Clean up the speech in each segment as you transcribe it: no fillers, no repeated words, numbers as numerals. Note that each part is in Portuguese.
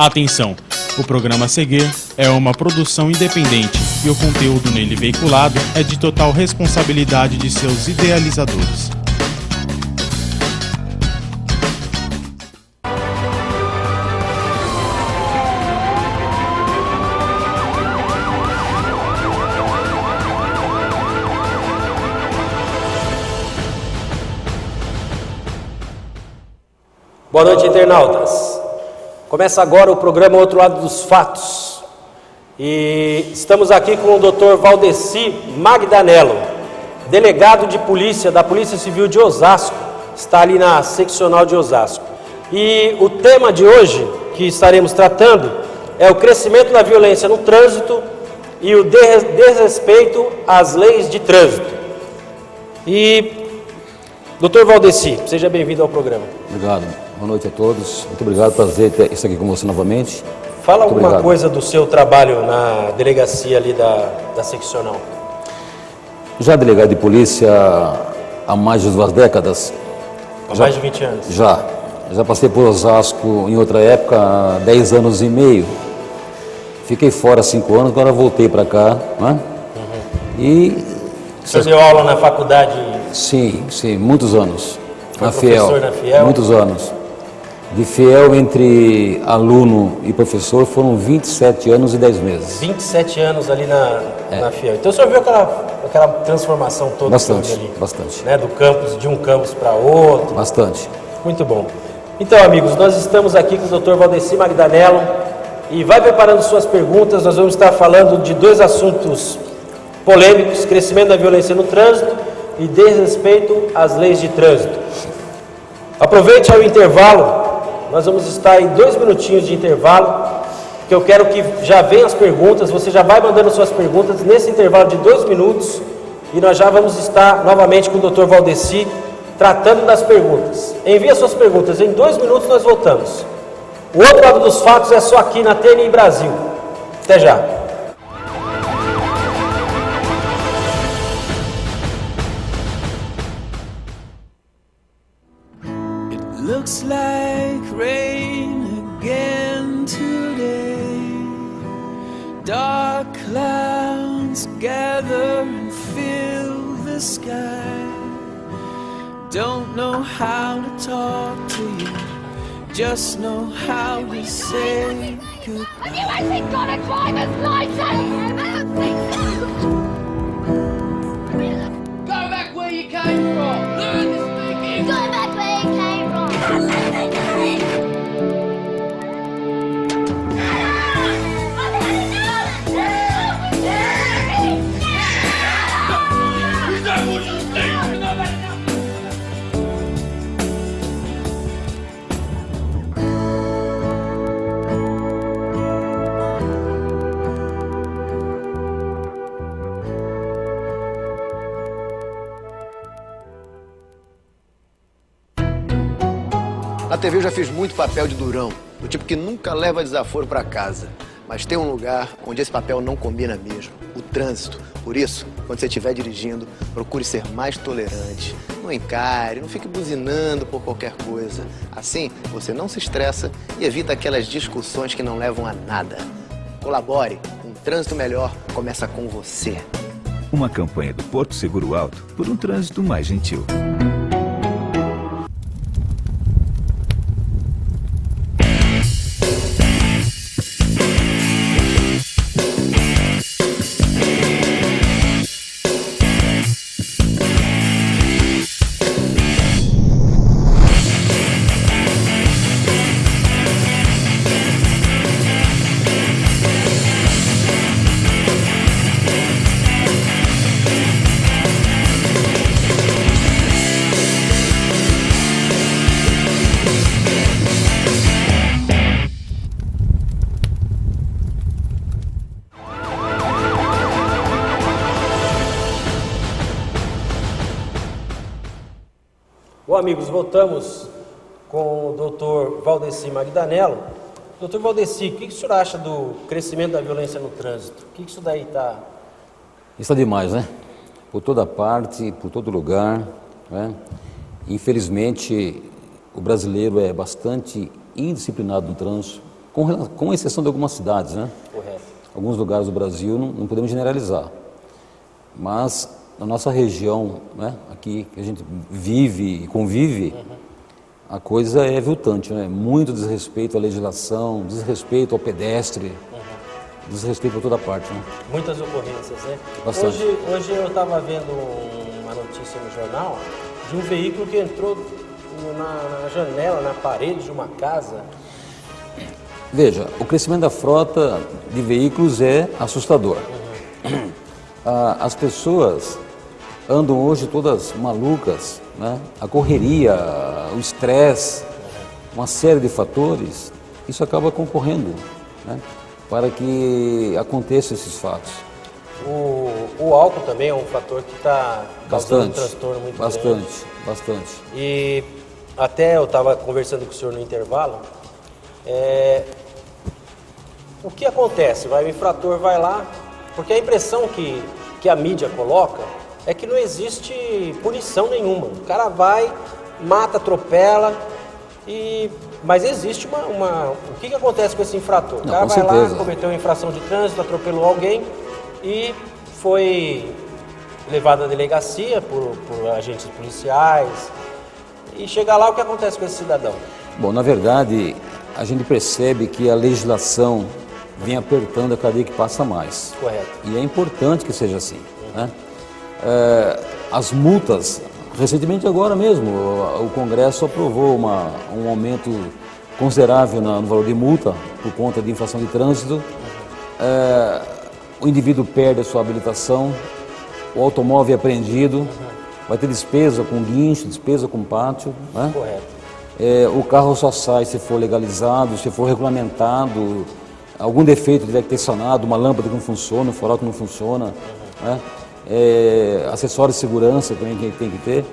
Atenção! O programa a seguir é uma produção independente e o conteúdo nele veiculado é de total responsabilidade de seus idealizadores. Boa noite, internautas. Começa agora o programa Outro Lado dos Fatos. E estamos aqui com o Dr. Valdeci Magdanello, delegado de polícia da Polícia Civil de Osasco, está ali na seccional de Osasco. E o tema de hoje que estaremos tratando é o crescimento da violência no trânsito e o desrespeito às leis de trânsito. E, Dr. Valdeci, seja bem-vindo ao programa. Obrigado. Boa noite a todos. Muito obrigado, prazer estar aqui com você novamente. Fala alguma coisa do seu trabalho na delegacia ali da seccional. Já delegado de polícia há mais de 2 décadas. Há mais de 20 anos. Já passei por Osasco em outra época, há 10 anos e meio. Fiquei fora 5 anos, agora voltei para cá. Né? E você deu aula na faculdade? Sim, muitos anos. Foi professor na Fiel? Muitos anos. De Fiel, entre aluno e professor, foram 27 anos e 10 meses. 27 anos ali na Fiel. Então o senhor viu aquela transformação toda bastante, ali? Bastante. Né? De um campus para outro? Bastante. Muito bom. Então, amigos, nós estamos aqui com o Dr. Valdeci Magdanello e vai preparando suas perguntas. Nós vamos estar falando de 2 assuntos polêmicos: crescimento da violência no trânsito e desrespeito às leis de trânsito. Aproveite ao intervalo. Nós vamos estar em 2 minutinhos de intervalo, que eu quero que já venham as perguntas. Você já vai mandando suas perguntas nesse intervalo de 2 minutos e nós já vamos estar novamente com o Dr. Valdeci tratando das perguntas. Envie as suas perguntas, em 2 minutos nós voltamos. O Outro Lado dos Fatos é só aqui na TNI Brasil. Até já. Looks like rain again today. Dark clouds gather and fill the sky. Don't know how to talk to you, just know how to say goodbye. Have you actually got a driver's license? Go back where you came from. Learn to speak English. Go back where you came from. Na TV eu já fiz muito papel de durão, do tipo que nunca leva desaforo para casa. Mas tem um lugar onde esse papel não combina mesmo, o trânsito. Por isso, quando você estiver dirigindo, procure ser mais tolerante. Não encare, não fique buzinando por qualquer coisa. Assim, você não se estressa e evita aquelas discussões que não levam a nada. Colabore, um trânsito melhor começa com você. Uma campanha do Porto Seguro Alto por um trânsito mais gentil. Bom, amigos, voltamos com o Dr. Valdeci Magdanello. Dr. Valdeci, o que o senhor acha do crescimento da violência no trânsito? O que isso daí está... Está demais, né? Por toda parte, por todo lugar, né? Infelizmente, o brasileiro é bastante indisciplinado no trânsito, com exceção de algumas cidades, né? Correto. Alguns lugares do Brasil não podemos generalizar, mas na nossa região, né, aqui que a gente vive e convive, a coisa é aviltante, né? Muito desrespeito à legislação, desrespeito ao pedestre, desrespeito a toda parte, né? Muitas ocorrências, né? Bastante. Hoje eu estava vendo uma notícia no jornal de um veículo que entrou na janela, na parede de uma casa. Veja, o crescimento da frota de veículos é assustador. As pessoas andam hoje todas malucas, né? A correria, o estresse, uma série de fatores, isso acaba concorrendo, né, para que aconteçam esses fatos. O álcool também é um fator que está causando um transtorno muito grande. Bastante. E até eu estava conversando com o senhor no intervalo, o que acontece? O infrator vai lá, porque a impressão que a mídia coloca é que não existe punição nenhuma. O cara vai, mata, atropela, mas existe o que acontece com esse infrator? O cara vai lá, cometeu uma infração de trânsito, atropelou alguém e foi levado à delegacia por agentes policiais. E chega lá, o que acontece com esse cidadão? Bom, na verdade, a gente percebe que a legislação vem apertando a cada dia que passa mais. Correto. E é importante que seja assim, né? As multas, recentemente agora mesmo, o Congresso aprovou um aumento considerável no valor de multa por conta de infração de trânsito. O indivíduo perde a sua habilitação, o automóvel é apreendido, vai ter despesa com guincho, despesa com pátio, né? Correto. O carro só sai se for legalizado, se for regulamentado, algum defeito tiver que ter sanado, uma lâmpada que não funciona, um farol que não funciona, né? Acessórios de segurança também que tem que ter.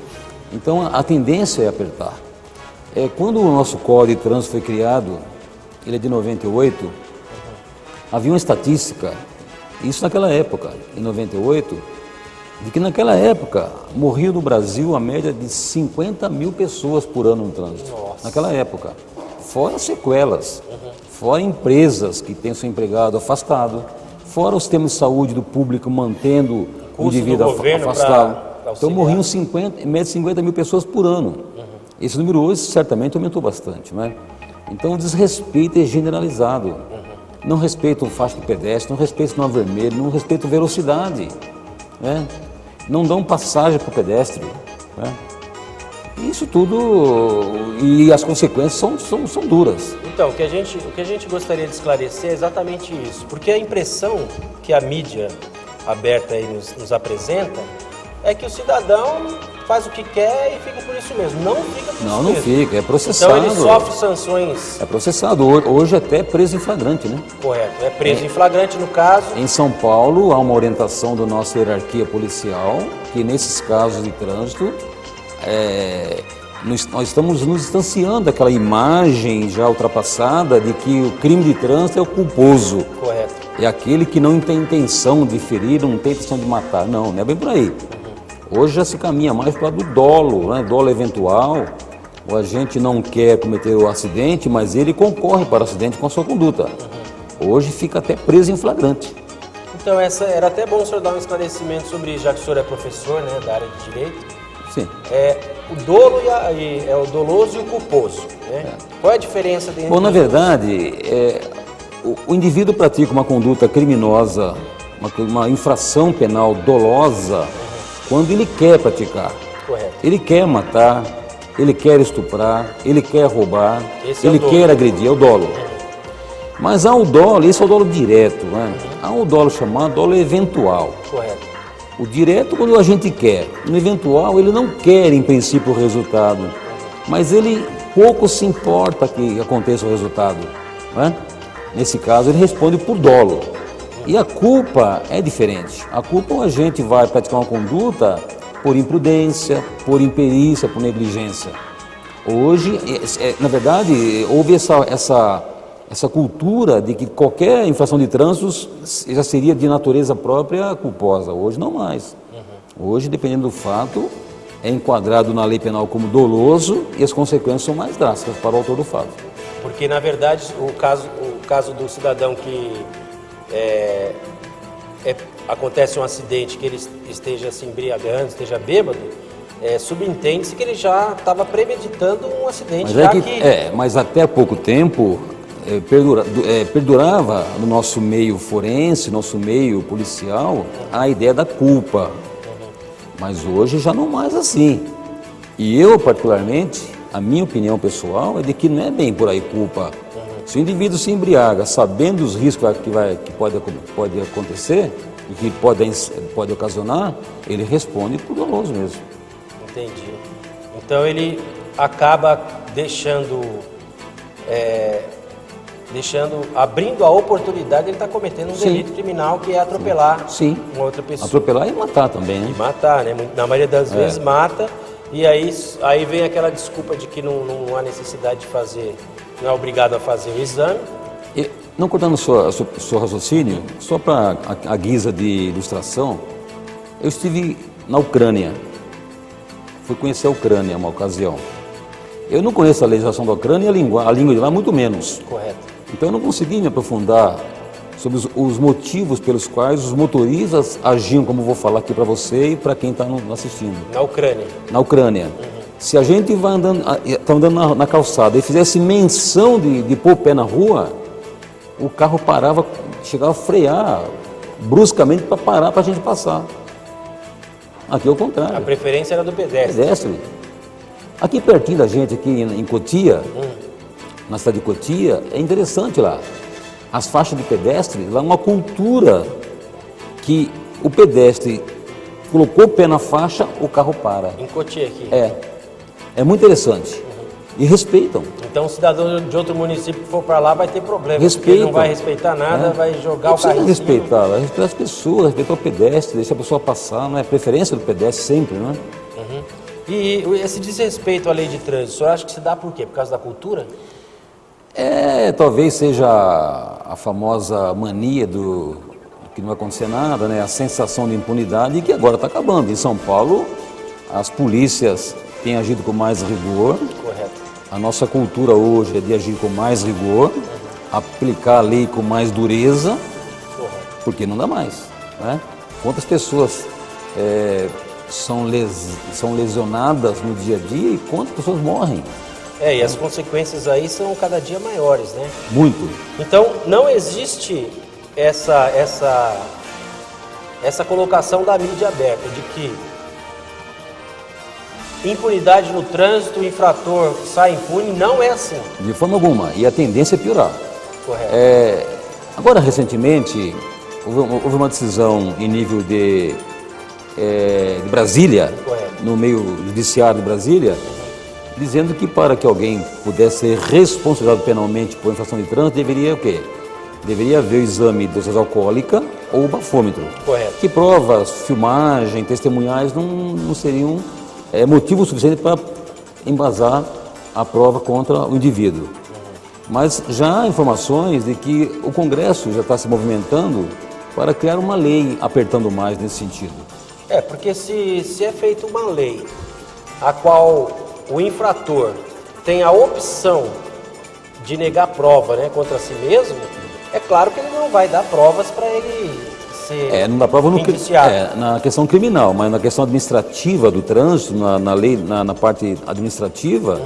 Então a tendência é apertar. Quando o nosso Código de Trânsito foi criado, ele é de 98, havia uma estatística, isso naquela época, em 98, de que naquela época morriam no Brasil a média de 50 mil pessoas por ano no trânsito. Nossa. Naquela época. Fora sequelas, fora empresas que têm seu empregado afastado, fora o sistema de saúde do público mantendo o indivíduo afastado. Então morriam em média de 50 mil pessoas por ano. Esse número hoje certamente aumentou bastante, né? Então o desrespeito é generalizado. Não respeitam faixa de pedestre, não respeitam sinal vermelho, não respeitam velocidade, né? Não dão passagem para o pedestre, né? Isso tudo, e as consequências são duras. Então, o que a gente gostaria de esclarecer é exatamente isso, porque a impressão que a mídia aberta aí nos apresenta é que o cidadão faz o que quer e fica por isso mesmo. Não fica por isso mesmo. Não fica, é processado. Então ele sofre sanções. É processado, hoje até preso em flagrante, né? Correto, é preso em flagrante no caso. Em São Paulo há uma orientação da nossa hierarquia policial que nesses casos de trânsito nós estamos nos distanciando daquela imagem já ultrapassada de que o crime de trânsito é o culposo. Correto. É aquele que não tem intenção de ferir, não tem intenção de matar. Não é bem por aí. Hoje já se caminha mais para o lado do dolo, né? Dolo eventual. O agente não quer cometer o acidente, mas ele concorre para o acidente com a sua conduta. Hoje fica até preso em flagrante. Então era até bom o senhor dar um esclarecimento sobre isso, já que o senhor é professor, né, da área de direito. Sim. O dolo é o doloso e o culposo, né? Qual é a diferença entre Bom, na verdade, o indivíduo pratica uma conduta criminosa, uma infração penal dolosa, quando ele quer praticar. Correto. Ele quer matar, ele quer estuprar, ele quer roubar, Esse quer agredir, é o dolo. Mas há o dolo, esse é o dolo direto, né? Há o dolo chamado dolo eventual. Correto. O direto quando a gente quer, no eventual ele não quer em princípio o resultado, mas ele pouco se importa que aconteça o resultado, né? Nesse caso ele responde por dolo. E a culpa é diferente. A culpa o agente vai praticar uma conduta por imprudência, por imperícia, por negligência. Hoje, na verdade, houve essa cultura de que qualquer infração de trânsito já seria de natureza própria culposa. Hoje não mais. Hoje, dependendo do fato, é enquadrado na lei penal como doloso e as consequências são mais drásticas para o autor do fato. Porque, na verdade, o caso do cidadão que acontece um acidente, que ele esteja se embriagando, esteja bêbado, subentende-se que ele já estava premeditando um acidente. Mas até há pouco tempo perdurava no nosso meio forense, nosso meio policial, a ideia da culpa. Mas hoje já não mais assim. E eu, particularmente, a minha opinião pessoal é de que não é bem por aí culpa. Se o indivíduo se embriaga, sabendo os riscos que pode acontecer e que pode ocasionar, ele responde por doloso mesmo. Entendi. Então ele acaba abrindo a oportunidade de ele estar cometendo um delito criminal, que é atropelar uma outra pessoa. Atropelar e matar também, né? E matar, né? Na maioria das vezes mata, e aí vem aquela desculpa de que não há necessidade de fazer, não é obrigado a fazer o exame. Não cortando o seu raciocínio, só para a guisa de ilustração, eu estive na Ucrânia. Fui conhecer a Ucrânia uma ocasião. Eu não conheço a legislação da Ucrânia e a língua de lá muito menos. Correto. Então eu não consegui me aprofundar sobre os motivos pelos quais os motoristas agiam, como vou falar aqui para você e para quem está assistindo. Na Ucrânia. Na Ucrânia. Se a gente está andando na calçada e fizesse menção de pôr o pé na rua, o carro parava, chegava a frear bruscamente para parar para a gente passar. Aqui é o contrário. A preferência era do pedestre. Aqui pertinho da gente, aqui em Cotia, na cidade de Cotia, é interessante lá. As faixas de pedestre, lá é uma cultura que o pedestre colocou o pé na faixa, o carro para. Em Cotia aqui. É muito interessante. E respeitam. Então o cidadão de outro município que for para lá vai ter problema. Respeitam. Porque ele não vai respeitar nada, vai jogar o carro em cima. Vai respeitar as pessoas, respeitar o pedestre, deixar a pessoa passar, não é preferência do pedestre sempre, não é? E esse desrespeito à lei de trânsito, o senhor acha que se dá por quê? Por causa da cultura? Talvez seja a famosa mania do que não vai acontecer nada, né? A sensação de impunidade que agora está acabando. Em São Paulo, as polícias têm agido com mais rigor. Correto. A nossa cultura hoje é de agir com mais rigor, aplicar a lei com mais dureza, porque não dá mais, né? Quantas pessoas são lesionadas no dia a dia e quantas pessoas morrem? E as consequências aí são cada dia maiores, né? Muito. Então, não existe essa colocação da mídia aberta de que impunidade no trânsito, o infrator sai impune, não é assim. De forma alguma, e a tendência é piorar. Correto. Agora, recentemente, houve uma decisão em nível de Brasília, no meio judiciário de Brasília, dizendo que para que alguém pudesse ser responsabilizado penalmente por infração de trânsito, deveria o quê? Deveria haver o exame de dosagem alcoólica ou o bafômetro. Correto. Que provas, filmagem, testemunhais não seriam motivo suficiente para embasar a prova contra o indivíduo. Mas já há informações de que o Congresso já está se movimentando para criar uma lei apertando mais nesse sentido. Porque se é feita uma lei a qual o infrator tem a opção de negar prova, né, contra si mesmo, é claro que ele não vai dar provas para ele ser não dá prova indiciado. Na questão criminal, mas na questão administrativa do trânsito, na lei, na parte administrativa,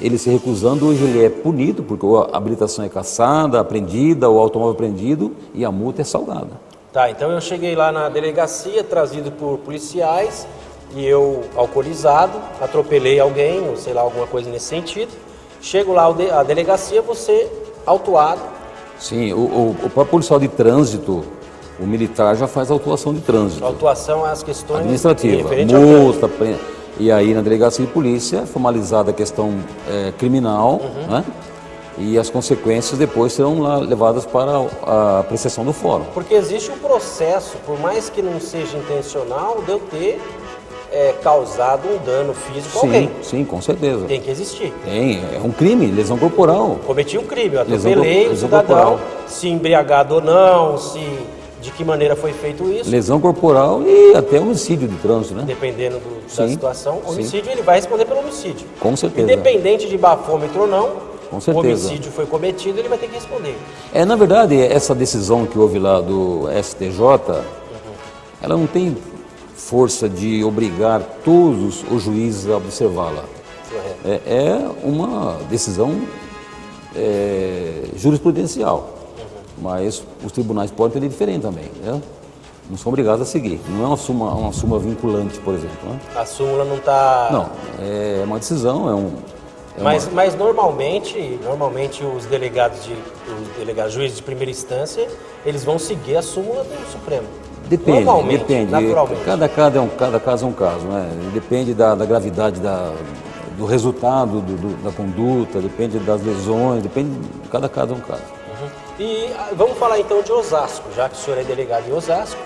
ele se recusando, hoje ele é punido, porque a habilitação é cassada, apreendida, o automóvel apreendido e a multa é salgada. Tá, então eu cheguei lá na delegacia, trazido por policiais, e eu, alcoolizado, atropelei alguém, ou sei lá, alguma coisa nesse sentido. Chego lá à delegacia, você autuado. Sim, o próprio policial de trânsito, o militar já faz a autuação de trânsito. A autuação é as questões administrativas, multa, e aí na delegacia de polícia é formalizada a questão criminal, né? E as consequências depois serão levadas para a apreciação do fórum. Porque existe um processo, por mais que não seja intencional, de eu ter causado um dano físico a alguém. Sim, com certeza. Tem que existir. É um crime, lesão corporal. Cometi um crime, eu atropelei o cidadão, se embriagado ou não, de que maneira foi feito isso. Lesão corporal e até homicídio de trânsito, né? Dependendo da situação. Homicídio, ele vai responder pelo homicídio. Com certeza. Independente de bafômetro ou não, Com certeza. o homicídio foi cometido, ele vai ter que responder. Na verdade, essa decisão que houve lá do STJ, ela não tem força de obrigar todos os juízes a observá-la. É uma decisão jurisprudencial, mas os tribunais podem entender diferente também, né? Não são obrigados a seguir. Não é uma súmula vinculante, por exemplo. Né? A súmula não está... Não, é uma decisão, Mas normalmente os delegados, juízes de primeira instância, eles vão seguir a súmula do Supremo. Depende. Naturalmente. Cada caso é um caso, né? Depende da gravidade do resultado da conduta, depende das lesões, cada caso é um caso. E vamos falar então de Osasco, já que o senhor é delegado em Osasco.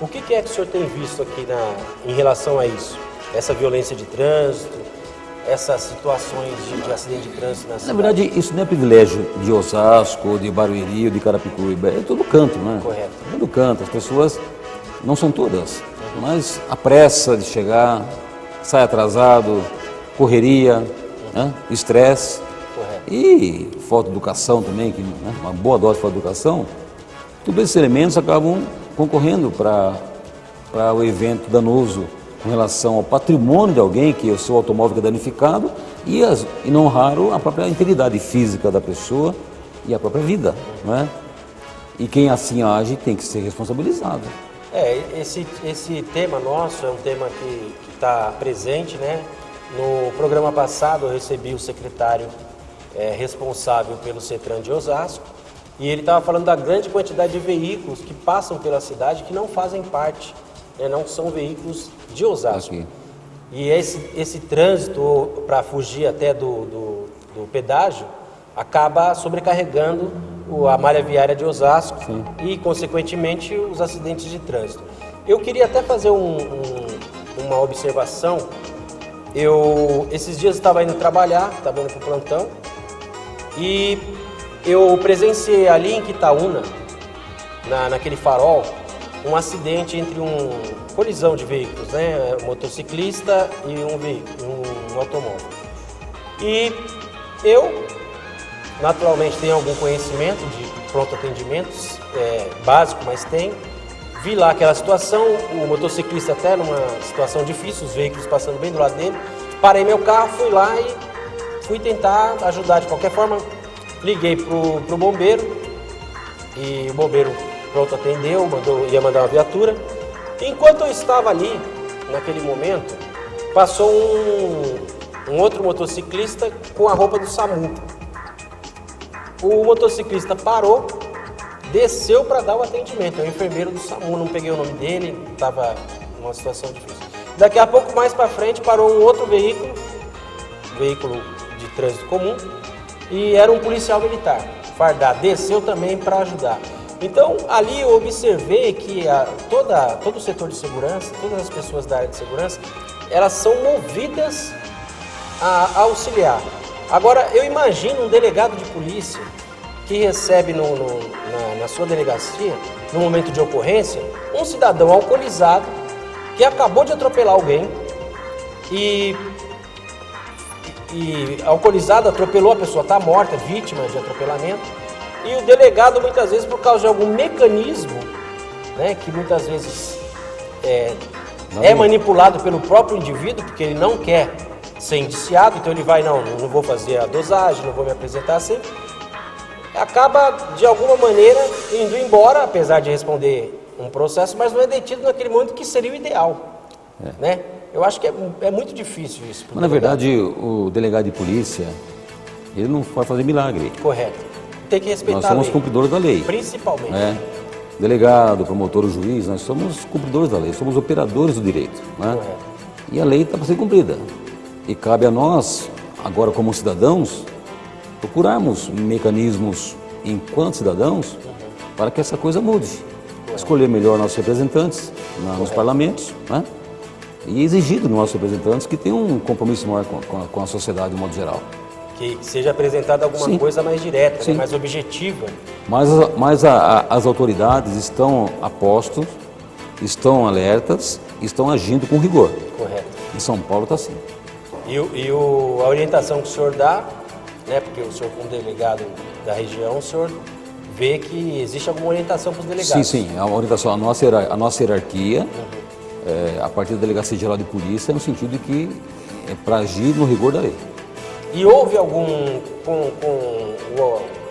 O que é que o senhor tem visto aqui em relação a isso? Essa violência de trânsito, essas situações de acidente de trânsito na cidade? Na verdade, isso não é privilégio de Osasco, de Barueri ou de Carapicuíba, é todo canto, né? Correto. É todo canto, as pessoas, não são todas, mas a pressa de chegar, sai atrasado, correria, né? Estresse. Correto. E falta de educação também, uma boa dose de falta de educação, todos esses elementos acabam concorrendo para o evento danoso com relação ao patrimônio de alguém, que é o seu automóvel que é danificado, e não raro a própria integridade física da pessoa e a própria vida, não é? E quem assim age tem que ser responsabilizado. Esse tema nosso é um tema que está presente, né? No programa passado eu recebi o secretário responsável pelo CETRAN de Osasco, e ele estava falando da grande quantidade de veículos que passam pela cidade que não fazem parte, não são veículos de Osasco. Aqui. E esse trânsito, para fugir até do pedágio, acaba sobrecarregando a malha viária de Osasco. Sim. E, consequentemente, os acidentes de trânsito. Eu queria até fazer uma observação. Esses dias estava indo trabalhar, estava indo para o plantão, e eu presenciei ali em Quitaúna, naquele farol, um acidente entre colisão de veículos, né? Um motociclista e um automóvel. E eu, naturalmente, tenho algum conhecimento de pronto atendimentos, básico, mas vi lá aquela situação, o motociclista até numa situação difícil, os veículos passando bem do lado dele. Parei meu carro, fui lá e fui tentar ajudar de qualquer forma. Liguei pro bombeiro e o bombeiro pronto atendeu, ia mandar uma viatura. Enquanto eu estava ali, naquele momento, passou um outro motociclista com a roupa do SAMU. O motociclista parou, desceu para dar o atendimento, é o enfermeiro do SAMU, não peguei o nome dele, estava numa situação difícil. Daqui a pouco, mais para frente, parou um outro veículo de trânsito comum, e era um policial militar, fardado, desceu também para ajudar. Então, ali eu observei que todo o setor de segurança, todas as pessoas da área de segurança, elas são movidas a auxiliar. Agora, eu imagino um delegado de polícia que recebe na sua delegacia, no momento de ocorrência, um cidadão alcoolizado que acabou de atropelar alguém e alcoolizado atropelou, a pessoa está morta, vítima de atropelamento, e o delegado, muitas vezes, por causa de algum mecanismo, né, que muitas vezes é manipulado pelo próprio indivíduo, porque ele não quer ser indiciado, então ele vai, não vou fazer a dosagem, não vou me apresentar assim, acaba, de alguma maneira, indo embora, apesar de responder um processo, mas não é detido naquele momento que seria o ideal, né? Eu acho que é muito difícil isso. Mas, na verdade, o delegado de polícia, ele não pode fazer milagre. Correto. Tem que respeitar Nós somos a lei. cumpridores da lei. Principalmente. Delegado, promotor, o juiz, nós somos cumpridores da lei, somos operadores do direito. Né? Correto. E a lei está para ser cumprida. E cabe a nós, agora como cidadãos, procurarmos mecanismos enquanto cidadãos para que essa coisa mude. Escolher melhor nossos representantes nos parlamentos, né? E exigir dos nossos representantes que tenham um compromisso maior com a sociedade de modo geral. Que seja apresentada alguma coisa mais direta, né? Mais objetiva. Mas as autoridades estão a posto, estão alertas, estão agindo com rigor. Correto. Em São Paulo está assim. A orientação que o senhor dá né? Porque o senhor, como delegado da região, o senhor vê que existe alguma orientação para os delegados. Sim, a orientação, a nossa hierarquia, a partir da Delegacia Geral de Polícia, no sentido de que é para agir no rigor da lei. E houve algum, com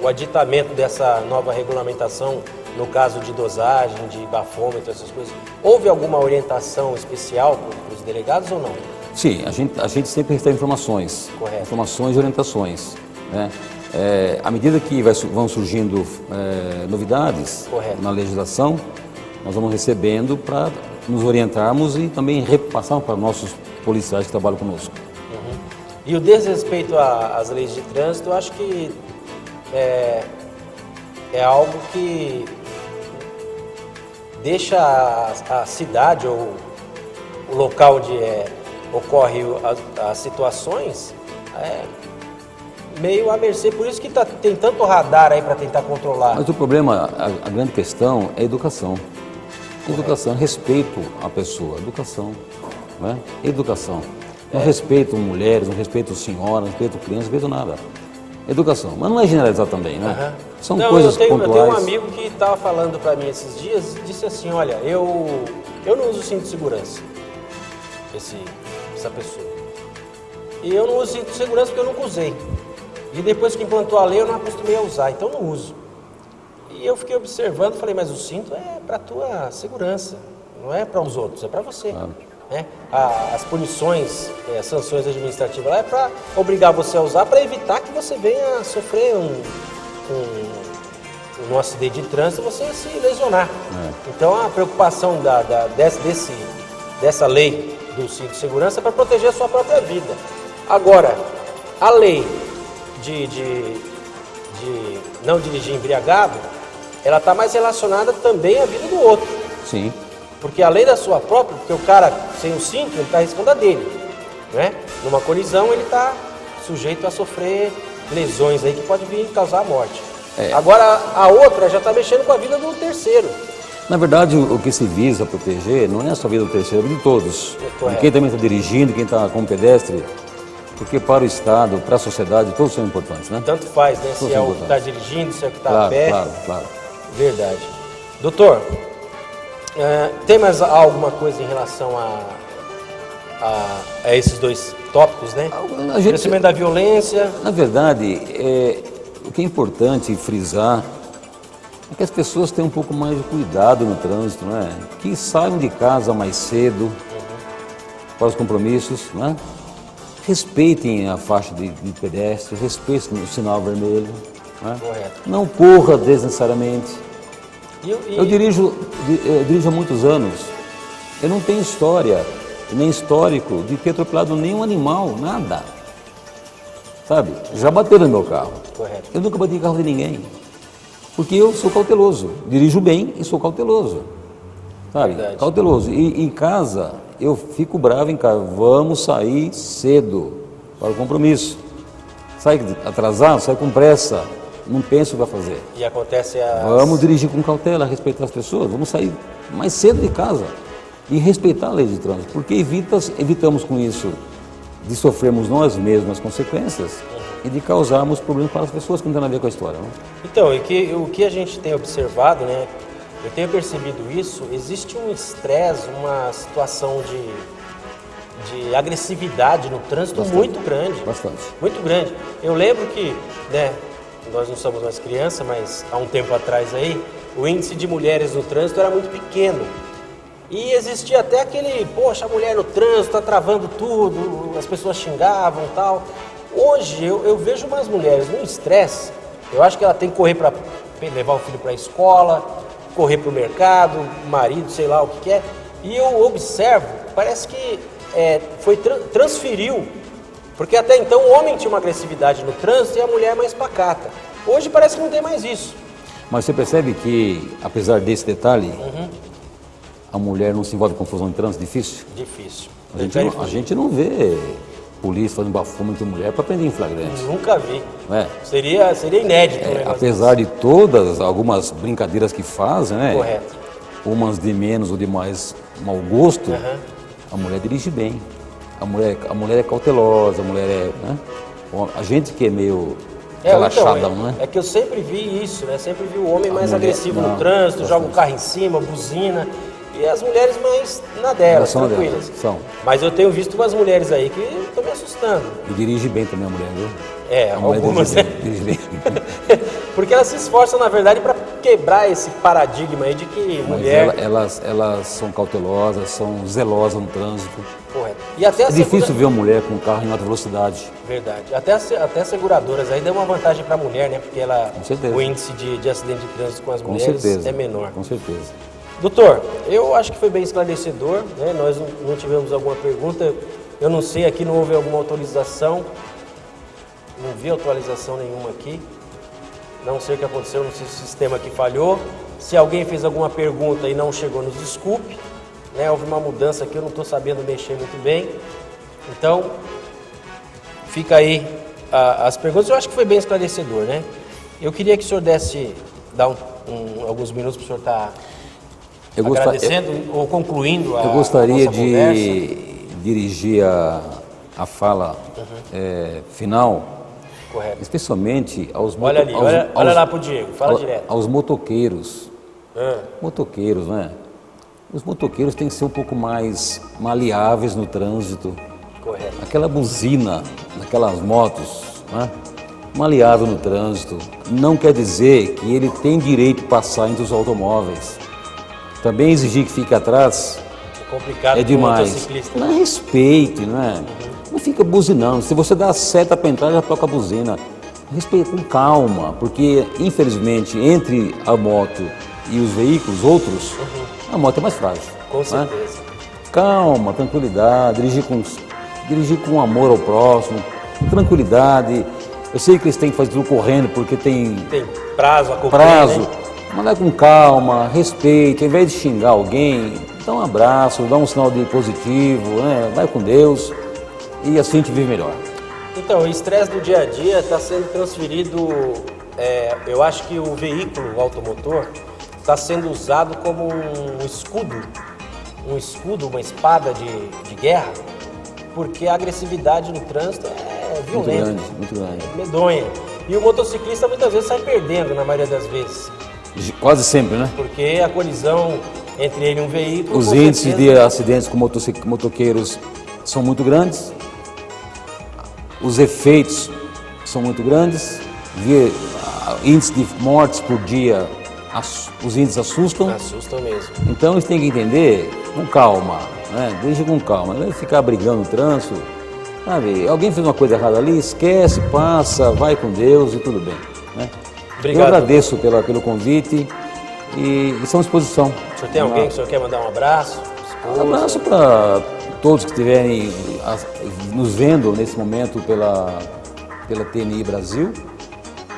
o aditamento dessa nova regulamentação, no caso de dosagem, de bafômetro, essas coisas, houve alguma orientação especial para os delegados ou não? Sim, a gente sempre recebe informações, Correto. informações e orientações, né? À medida que vão surgindo novidades Correto. na legislação, nós vamos recebendo para nos orientarmos e também repassar para nossos policiais que trabalham conosco. E o desrespeito às leis de trânsito, eu acho que é algo que deixa a cidade ou o local onde ocorre as situações meio à mercê. Por isso que tem tanto radar aí para tentar controlar. Mas o problema, a grande questão é educação. Educação, respeito à pessoa, educação, né? Educação. Não respeito mulheres, não respeito senhoras, não respeito crianças, não respeito nada. Educação, mas não é generalizar também, né? São coisas pontuais. Eu tenho um amigo que estava falando para mim esses dias, disse assim, olha, eu não uso cinto de segurança, essa pessoa. E eu não uso cinto de segurança porque eu nunca usei. E depois que implantou a lei eu não acostumei a usar, então não uso. E eu fiquei observando, falei, mas o cinto é para a tua segurança, não é para os outros, é para você. Né? As punições, as sanções administrativas lá é para obrigar você a usar, para evitar que você venha a sofrer um acidente de trânsito, você se lesionar. Então a preocupação dessa lei do cinto de segurança é para proteger a sua própria vida. Agora, a lei de não dirigir embriagado, ela está mais relacionada também à vida do outro. Sim. Porque além da sua própria, porque o cara sem o cinto, ele está arriscando a dele, né? Numa colisão ele está sujeito a sofrer lesões aí que pode vir causar a morte. Agora a outra já está mexendo com a vida do terceiro. Na verdade, o que se visa proteger não é só a vida do terceiro, é a vida de todos. De quem também está dirigindo, quem está como pedestre, porque para o Estado, para a sociedade, todos são importantes, né? Tanto faz, né? Se é o que está dirigindo, se é o que está a pé. Claro. Verdade. Doutor, tem mais alguma coisa em relação a esses dois tópicos, né? Crescimento da violência. Na verdade, o que é importante frisar é que as pessoas tenham um pouco mais de cuidado no trânsito, né? Que saiam de casa mais cedo para os compromissos, né? Respeitem a faixa de pedestre, respeitem o sinal vermelho, né? Correto. Não corra desnecessariamente. Eu dirijo há muitos anos. Eu não tenho história, nem histórico de ter atropelado nenhum animal, nada. Sabe? Já bateram no meu carro. Correto. Eu nunca bati em carro de ninguém. Porque eu sou cauteloso. Dirijo bem e sou cauteloso. Sabe? Verdade. Cauteloso. E em casa, eu fico bravo em casa. Vamos sair cedo para o compromisso. Sai atrasado, sai com pressa. Não penso o que vai fazer. E acontece Vamos dirigir com cautela, respeitar as pessoas. Vamos sair mais cedo de casa e respeitar a lei de trânsito. Porque evitamos com isso de sofrermos nós mesmos as consequências e de causarmos problemas para as pessoas que não têm nada a ver com a história. Não? Então, o que a gente tem observado, né? Eu tenho percebido isso, existe um estresse, uma situação de agressividade no trânsito muito grande. Bastante. Muito grande. Eu lembro que, né, nós não somos mais criança, mas há um tempo atrás aí, o índice de mulheres no trânsito era muito pequeno. E existia até aquele, poxa, a mulher no trânsito está travando tudo, as pessoas xingavam e tal. Hoje eu vejo umas mulheres num estresse, eu acho que ela tem que correr para levar o filho para a escola, correr para o mercado, marido, sei lá o que é. E eu observo, parece que transferiu, porque até então o homem tinha uma agressividade no trânsito e a mulher mais pacata. Hoje parece que não tem mais isso. Mas você percebe que, apesar desse detalhe, a mulher não se envolve em confusão de trânsito? Difícil? Difícil. A gente não vê polícia fazendo bafômetro de mulher para prender em flagrante. Nunca vi. É. Seria inédito. Apesar de todas algumas brincadeiras que fazem, né? Correto. Umas de menos ou de mais mau gosto, a mulher dirige bem. A mulher é cautelosa, a mulher é... Né? A gente que é meio relaxadão, né? É que eu sempre vi isso, né? Sempre vi o homem mais mulher, agressivo não, no trânsito, joga o carro em cima, buzina. E as mulheres mais na delas, São tranquilas. delas, são. Mas eu tenho visto umas mulheres aí que estão me assustando. E dirige bem também a mulher, viu? É, A mulher algumas. dirige bem. Porque elas se esforçam, na verdade, para quebrar esse paradigma aí de que Mas mulher... elas são cautelosas, são zelosas no trânsito. Correto. E até É difícil ver uma mulher com um carro em alta velocidade. Verdade. Até as seguradoras aí deu uma vantagem para a mulher, né? Porque Com certeza. o índice de acidente de trânsito com as Com mulheres certeza. é menor. Com certeza. Doutor, eu acho que foi bem esclarecedor, né? Nós não tivemos alguma pergunta. Eu não sei, aqui não houve alguma autorização. Não vi atualização nenhuma aqui. Não sei o que aconteceu, não sei se o sistema aqui falhou. Se alguém fez alguma pergunta e não chegou, nos desculpe. Né? Houve uma mudança aqui, eu não estou sabendo mexer muito bem. Então, fica aí as perguntas. Eu acho que foi bem esclarecedor, né? Eu queria que o senhor dar alguns minutos para o senhor estar agradecendo ou concluindo a Eu gostaria nossa de conversa. dirigir a fala final, Correto. especialmente aos Olha ali, olha lá para o Diego, fala direto. aos motoqueiros. Ah. Motoqueiros, né? Os motoqueiros têm que ser um pouco mais maleáveis no trânsito. Correto. Aquela buzina naquelas motos, né? Maleável no trânsito, não quer dizer que ele tem direito de passar entre os automóveis. Também exigir que fique atrás É complicado é para o demais. motociclista. Não é respeite, não é? Não fica buzinando. Se você dá a seta para entrar, já toca a buzina. Respeita com calma, porque infelizmente entre a moto e os veículos outros, a moto é mais frágil. Com né? certeza. Calma, tranquilidade, dirigir com amor ao próximo, tranquilidade. Eu sei que eles têm que fazer tudo correndo porque tem prazo a cumprir, prazo, né? mas é com calma, respeito, ao invés de xingar alguém, dá um abraço, dá um sinal de positivo, né? Vai com Deus e assim a gente vive melhor. Então, o estresse do dia a dia está sendo transferido, eu acho que o veículo o automotor está sendo usado como um escudo, uma espada de guerra, porque a agressividade no trânsito é violenta, Muito grande. é medonha. E o motociclista muitas vezes sai perdendo, na maioria das vezes, Quase sempre, né? porque a colisão entre ele e um veículo... Os com índices certeza, de acidentes com motoqueiros são muito grandes, os efeitos são muito grandes, índice de mortes por dia, os índices assustam. Assustam mesmo. Então eles têm que entender com calma, né? Deixa com calma, não é ficar brigando no trânsito, sabe? Alguém fez uma coisa errada ali, esquece, passa, vai com Deus e tudo bem, né? Obrigado. Eu agradeço pelo convite e estamos à disposição. O senhor tem alguém que o senhor quer mandar um abraço? Um abraço para todos que estiverem nos vendo nesse momento pela TNI Brasil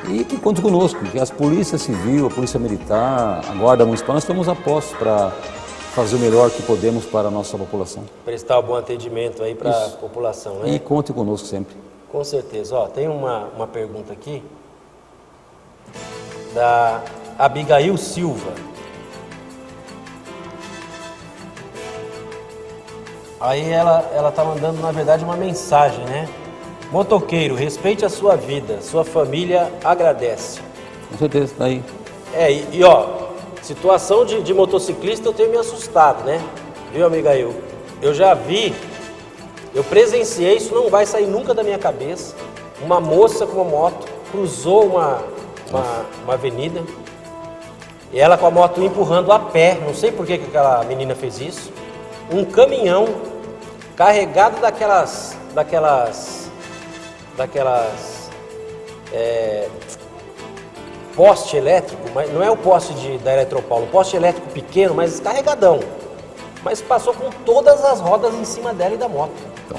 e que contem conosco, que as polícias civil, a polícia militar, a guarda municipal, nós estamos a postos para fazer o melhor que podemos para a nossa população. Prestar um bom atendimento aí para a população, né? E contem conosco sempre. Com certeza. Ó, tem uma pergunta aqui da Abigail Silva. Aí ela tá mandando, na verdade, uma mensagem, né? Motoqueiro, respeite a sua vida, sua família agradece. Com certeza, está aí. Ó, situação de motociclista eu tenho me assustado, né? Viu, Abigail? Eu já vi, eu presenciei, isso não vai sair nunca da minha cabeça. Uma moça com uma moto cruzou uma avenida e ela com a moto empurrando a pé, não sei por que aquela menina fez isso. Um caminhão carregado daquelas poste elétrico, mas não é o poste da Eletropaulo, poste elétrico pequeno, mas carregadão. Mas passou com todas as rodas em cima dela e da moto. Então.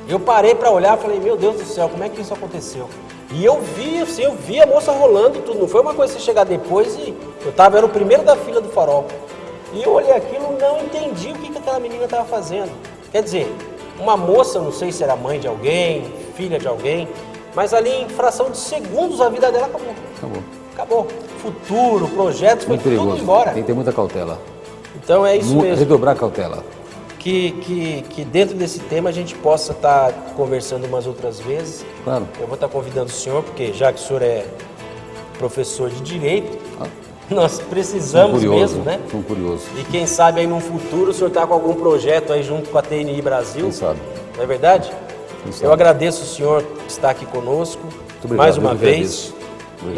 Eu parei para olhar e falei, meu Deus do céu, como é que isso aconteceu? E eu vi a moça rolando tudo, não foi uma coisa que você chegar depois e era o primeiro da fila do farol. E eu olhei aquilo e não entendi o que aquela menina estava fazendo. Quer dizer, uma moça, não sei se era mãe de alguém, filha de alguém, mas ali em fração de segundos a vida dela acabou. Futuro, projetos, foi Muito perigoso. tudo embora. Tem que ter muita cautela. Então é isso mesmo. Redobrar a cautela. que dentro desse tema a gente possa estar conversando umas outras vezes. Claro. Eu vou estar convidando o senhor, porque já que o senhor é professor de Direito, nós precisamos mesmo, né? Sou curioso. E quem sabe aí no futuro o senhor está com algum projeto aí junto com a TNI Brasil. Quem sabe. Não é verdade? Eu agradeço o senhor estar aqui conosco mais uma vez.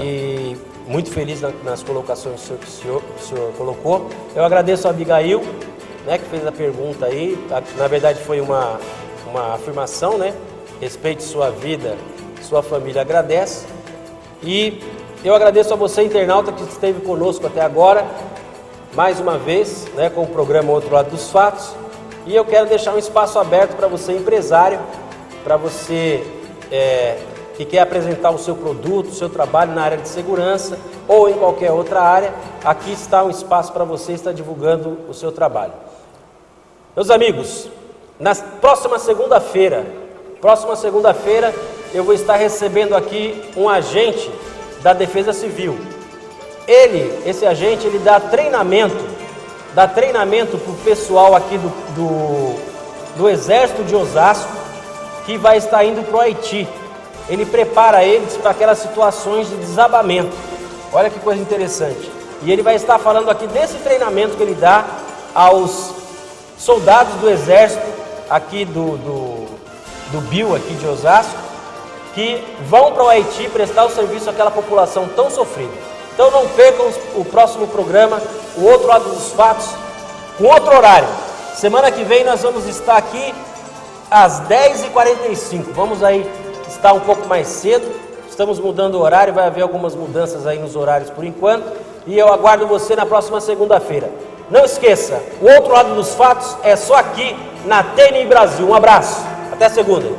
E muito feliz nas colocações que o senhor colocou. Eu agradeço a Abigail, né, que fez a pergunta aí. Na verdade foi uma afirmação, né? Respeite sua vida, sua família agradece. E eu agradeço a você, internauta, que esteve conosco até agora, mais uma vez, né, com o programa Outro Lado dos Fatos. E eu quero deixar um espaço aberto para você, empresário, para você que quer apresentar o seu produto, o seu trabalho na área de segurança ou em qualquer outra área. Aqui está um espaço para você estar divulgando o seu trabalho. Meus amigos, na próxima segunda-feira, eu vou estar recebendo aqui um agente da Defesa Civil. Esse agente, ele dá treinamento para o pessoal aqui do Exército de Osasco, que vai estar indo para o Haiti. Ele prepara eles para aquelas situações de desabamento. Olha que coisa interessante. E ele vai estar falando aqui desse treinamento que ele dá aos soldados do Exército aqui do BIL aqui de Osasco, que vão para o Haiti prestar o serviço àquela população tão sofrida. Então não percam o próximo programa, o Outro Lado dos Fatos, com outro horário. Semana que vem nós vamos estar aqui às 10h45. Vamos aí estar um pouco mais cedo. Estamos mudando o horário, vai haver algumas mudanças aí nos horários por enquanto. E eu aguardo você na próxima segunda-feira. Não esqueça, o Outro Lado dos Fatos é só aqui na TNI Brasil. Um abraço, até segunda.